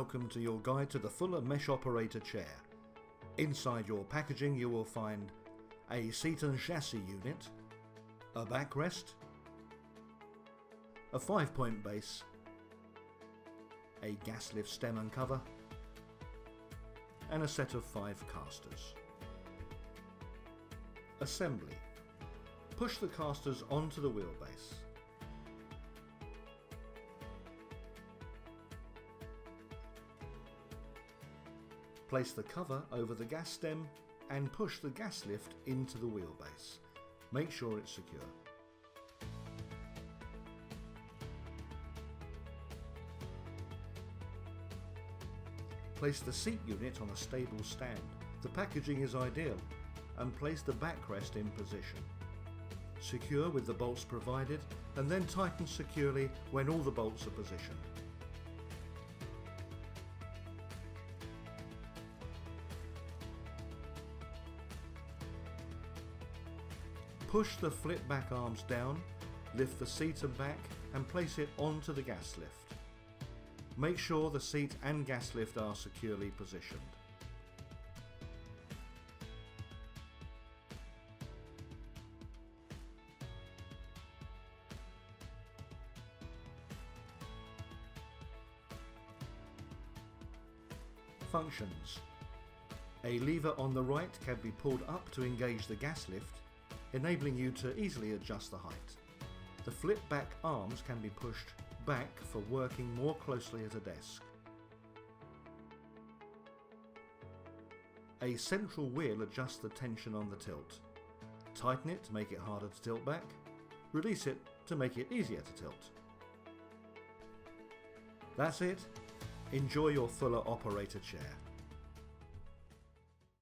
welcome to your guide to the Fuller Mesh Operator Chair. Inside your packaging you will find a seat and chassis unit, a backrest, a 5-point base, a gas lift stem and cover, and a set of 5 casters. Assembly. Push the casters onto the wheelbase. Place the cover over the gas stem and push the gas lift into the wheelbase. Make sure it's secure. Place the seat unit on a stable stand. The packaging is ideal, and place the backrest in position. Secure with the bolts provided and then tighten securely when all the bolts are positioned. Push the flip back arms down, lift the seat and back and place it onto the gas lift. Make sure the seat and gas lift are securely positioned. Functions. A lever on the right can be pulled up to engage the gas lift, enabling you to easily adjust the height. The flip back arms can be pushed back for working more closely at a desk. A central wheel adjusts the tension on the tilt. Tighten it to make it harder to tilt back. Release it to make it easier to tilt. That's it. Enjoy your Fuller Operator Chair.